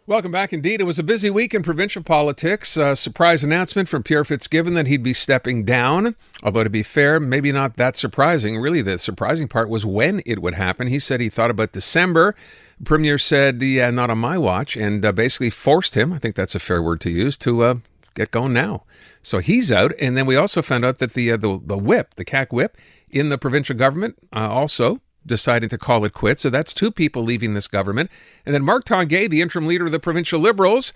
Welcome back. Indeed, it was a busy week in provincial politics. A surprise announcement from Pierre Fitzgibbon that he'd be stepping down. Although, to be fair, maybe not that surprising. Really, the surprising part was when it would happen. He said he thought about December. The Premier said, yeah, not on my watch, and basically forced him, I think that's a fair word to use, to get going now. So he's out. And then we also found out that the whip, the CAQ whip, in the provincial government also deciding to call it quits. So that's two people leaving this government. And then Marc, the interim leader of the provincial Liberals,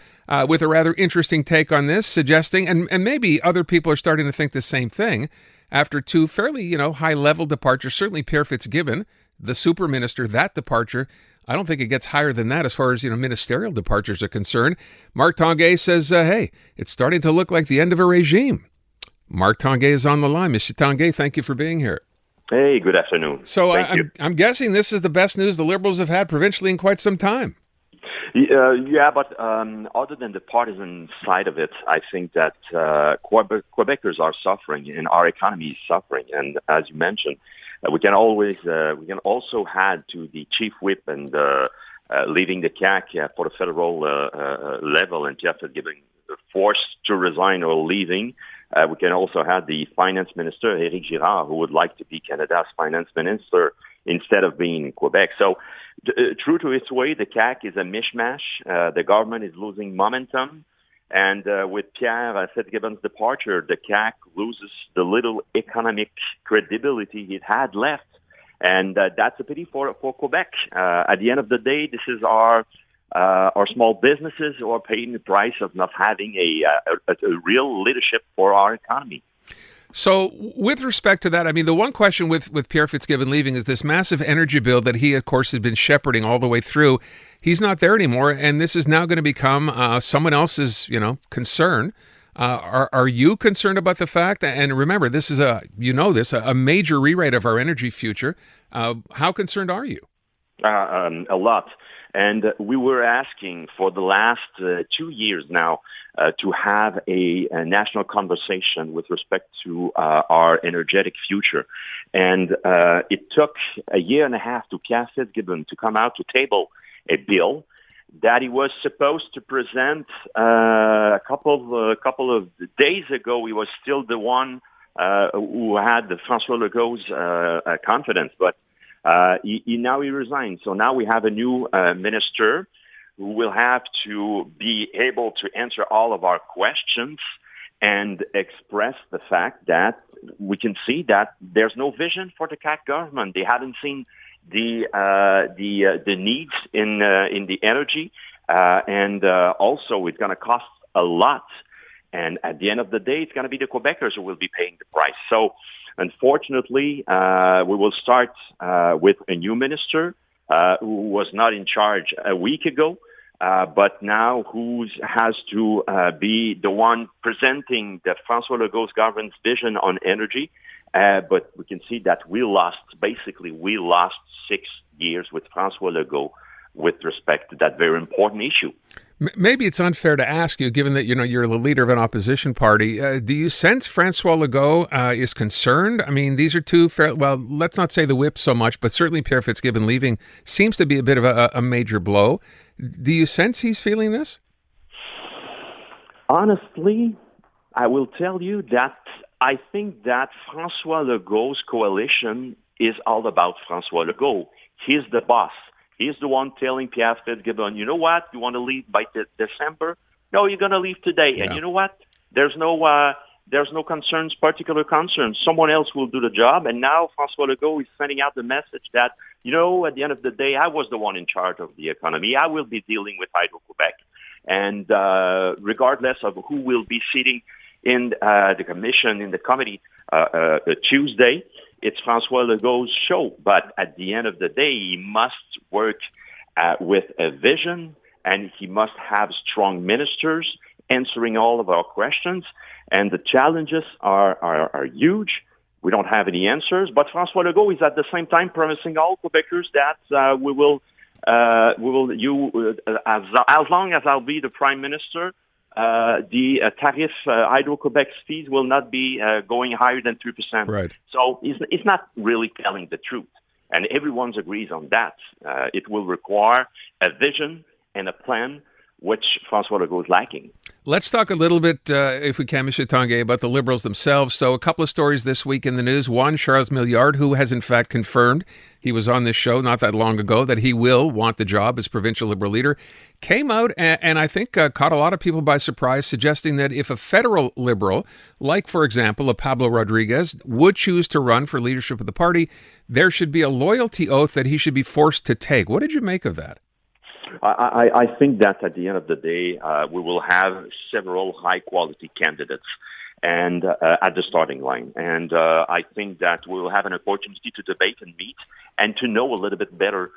with a rather interesting take on this, suggesting, and maybe other people are starting to think the same thing, after two fairly, high-level departures, certainly Pierre Fitzgibbon, the super minister, that departure, I don't think it gets higher than that as far as, ministerial departures are concerned. Marc Tanguay says, hey, it's starting to look like the end of a regime. Marc Tanguay is on the line. Mr. Tanguay, thank you for being here. Hey, good afternoon. So I'm guessing this is the best news the Liberals have had provincially in quite some time. Yeah, but other than the partisan side of it, I think that Quebecers are suffering and our economy is suffering. And as you mentioned, we can also add to the chief whip and leaving the CAQ for the federal level, and Pierre Fitzgibbon forced to resign or leaving. We can also have the finance minister, Éric Girard, who would like to be Canada's finance minister instead of being in Quebec. So true to its way, the CAQ is a mishmash. The government is losing momentum. And with Pierre Fitzgibbon's departure, the CAQ loses the little economic credibility it had left. And that's a pity for Quebec. At the end of the day, this is our small businesses who are paying the price of not having a real leadership for our economy. So with respect to that, I mean, the one question with Pierre Fitzgibbon leaving is this massive energy bill that he, of course, had been shepherding all the way through. He's not there anymore, and this is now going to become someone else's, concern. Are you concerned about the fact? And remember, this is a major rewrite of our energy future. How concerned are you? A lot. And we were asking for the last 2 years now to have a national conversation with respect to our energetic future. And it took a year and a half to Pierre Fitzgibbon to come out to table a bill that he was supposed to present a couple of days ago. He was still the one who had the François Legault's confidence, but now he resigned. So now we have a new minister who will have to be able to answer all of our questions and express the fact that we can see that there's no vision for the CAQ government. They haven't seen the needs in the energy, and also it's going to cost a lot. And at the end of the day, it's going to be the Quebecers who will be paying the price. So unfortunately, we will start with a new minister who was not in charge a week ago, but now who has to be the one presenting the François Legault's government's vision on energy. But we can see that we lost 6 years with François Legault with respect to that very important issue. Maybe it's unfair to ask you, given that you're the leader of an opposition party. Do you sense François Legault is concerned? I mean, these are two let's not say the whip so much, but certainly Pierre Fitzgibbon leaving seems to be a bit of a major blow. Do you sense he's feeling this? Honestly, I will tell you that I think that François Legault's coalition is all about François Legault. He's the boss. He's the one telling Pierre Fitzgibbon, you know what, you want to leave by December? No, you're going to leave today. Yeah. And you know what? There's no particular concerns. Someone else will do the job. And now François Legault is sending out the message that, at the end of the day, I was the one in charge of the economy. I will be dealing with Hydro-Quebec. And regardless of who will be sitting in the commission, in the committee Tuesday, it's François Legault's show. But at the end of the day, he must work with a vision, and he must have strong ministers answering all of our questions. And the challenges are huge. We don't have any answers. But François Legault is at the same time promising all Quebecers that we will, as long as I'll be the Prime Minister, the tariff Hydro-Quebec's fees will not be going higher than 3%. Right. So it's not really telling the truth. And everyone agrees on that. It will require a vision and a plan which François Legault is lacking. Let's talk a little bit, if we can, Monsieur Tanguay, about the Liberals themselves. So a couple of stories this week in the news. One, Charles Milliard, who has in fact confirmed, he was on this show not that long ago, that he will want the job as provincial Liberal leader, came out and I think caught a lot of people by surprise, suggesting that if a federal Liberal, like, for example, a Pablo Rodriguez, would choose to run for leadership of the party, there should be a loyalty oath that he should be forced to take. What did you make of that? I think that at the end of the day, we will have several high-quality candidates and at the starting line. And I think that we will have an opportunity to debate and meet and to know a little bit better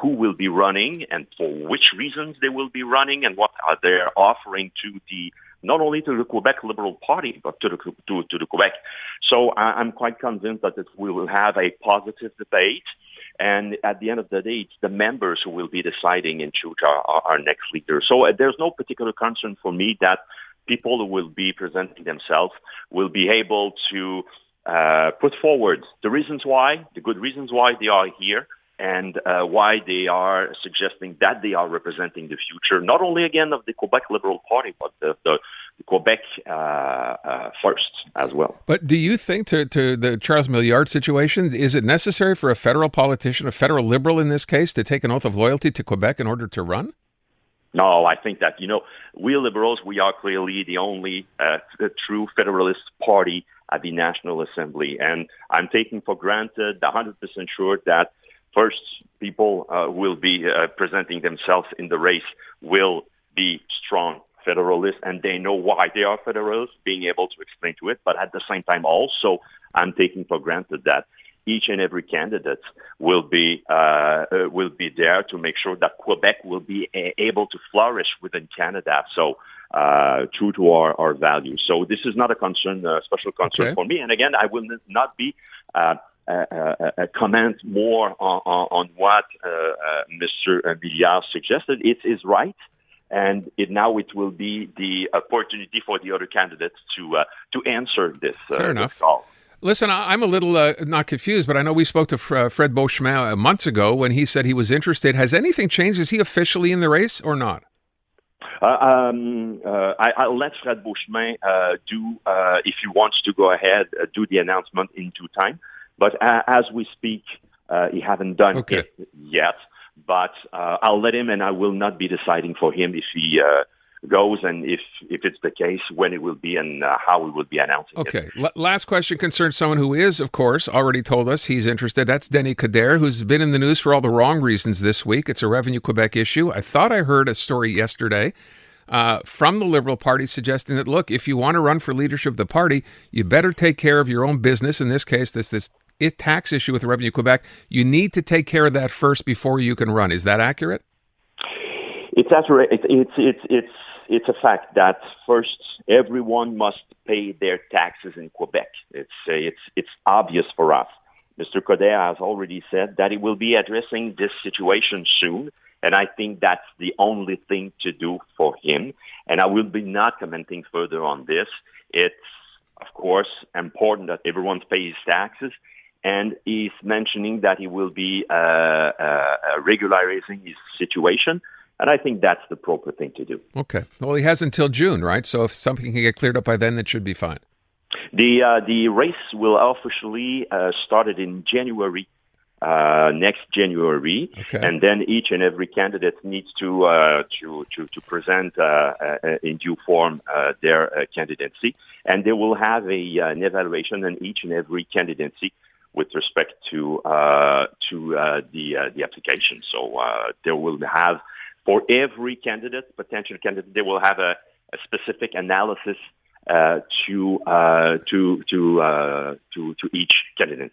who will be running and for which reasons they will be running and what are they offering to the not only to the Quebec Liberal Party, but to the Quebec. So I'm quite convinced that we will have a positive debate. And at the end of the day, it's the members who will be deciding and choose our next leader. So there's no particular concern for me that people who will be presenting themselves will be able to put forward the reasons why, the good reasons why they are here, and why they are suggesting that they are representing the future, not only, again, of the Quebec Liberal Party, but the Quebec first as well. But do you think, to the Charles Milliard situation, is it necessary for a federal politician, a federal Liberal in this case, to take an oath of loyalty to Quebec in order to run? No, I think that, we Liberals, we are clearly the only true Federalist party at the National Assembly. And I'm taking for granted, 100% sure that first, people who will be presenting themselves in the race will be strong Federalists, and they know why they are Federalists, being able to explain to it. But at the same time, also, I'm taking for granted that each and every candidate will be there to make sure that Quebec will be able to flourish within Canada. So, true to our values. So this is not a concern, a special concern for me. And again, I will not be comment more on what Mr. Milliard suggested. It is right, and now it will be the opportunity for the other candidates to answer this. Fair enough. This call. Listen, I'm a little not confused, but I know we spoke to Fred Beauchemin months ago when he said he was interested. Has anything changed? Is he officially in the race or not? I'll let Fred Beauchemin do, if he wants to go ahead, do the announcement in due time. But as we speak, he hasn't done it yet. But I'll let him, and I will not be deciding for him if he goes and if it's the case, when it will be and how we will be announcing it. Okay. Last question concerns someone who is, of course, already told us he's interested. That's Denis Coderre, who's been in the news for all the wrong reasons this week. It's a Revenue Quebec issue. I thought I heard a story yesterday from the Liberal Party suggesting that, look, if you want to run for leadership of the party, you better take care of your own business. In this case, this tax issue with Revenue Quebec. You need to take care of that first before you can run. Is that accurate? It's accurate. It's a fact that first everyone must pay their taxes in Quebec. It's obvious for us. Mr. Coderre has already said that he will be addressing this situation soon, and I think that's the only thing to do for him. And I will be not commenting further on this. It's, of course, important that everyone pays taxes, and he's mentioning that he will be regularizing his situation. And I think that's the proper thing to do. Okay. Well, he has until June, right? So if something can get cleared up by then, it should be fine. The race will officially started in January, next January, and then each and every candidate needs to present in due form their candidacy, and they will have an evaluation on each and every candidacy with respect to the application. So they will have. For every candidate, potential candidate, they will have a specific analysis to each candidate.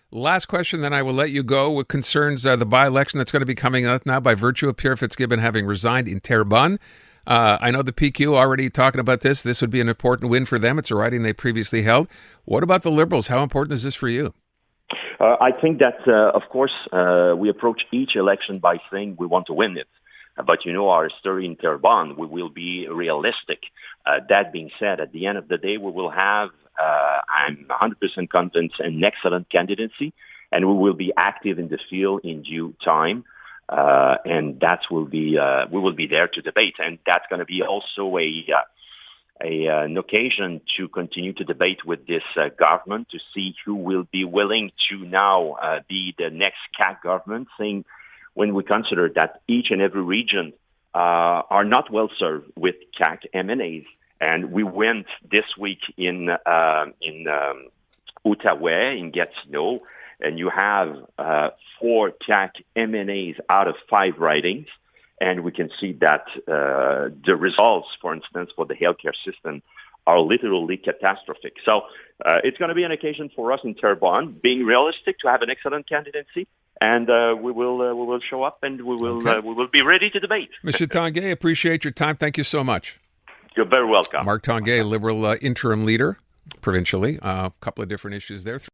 Last question, then I will let you go. What concerns the by-election that's going to be coming up now by virtue of Pierre Fitzgibbon having resigned in Terrebonne. I know the PQ already talking about this. This would be an important win for them. It's a riding they previously held. What about the Liberals? How important is this for you? I think that, of course, we approach each election by saying we want to win it. But our story in Terrebonne, we will be realistic. That being said, at the end of the day, we will have, I'm 100% convinced, an excellent candidacy, and we will be active in the field in due time. and we will be there to debate, and that's going to be also an occasion to continue to debate with this government to see who will be willing to now be the next CAQ government, saying when we consider that each and every region are not well served with CAQ M&As. And we went this week in Outaouais, in Gatineau, and you have 4 CAQ M&As out of 5 ridings. And we can see that the results, for instance, for the healthcare system are literally catastrophic. So it's going to be an occasion for us in Terrebonne, being realistic, to have an excellent candidacy. And we will show up, and we will be ready to debate. Mr. Tanguay, appreciate your time. Thank you so much. You're very welcome. Marc Tanguay, Liberal interim leader provincially. A couple of different issues there.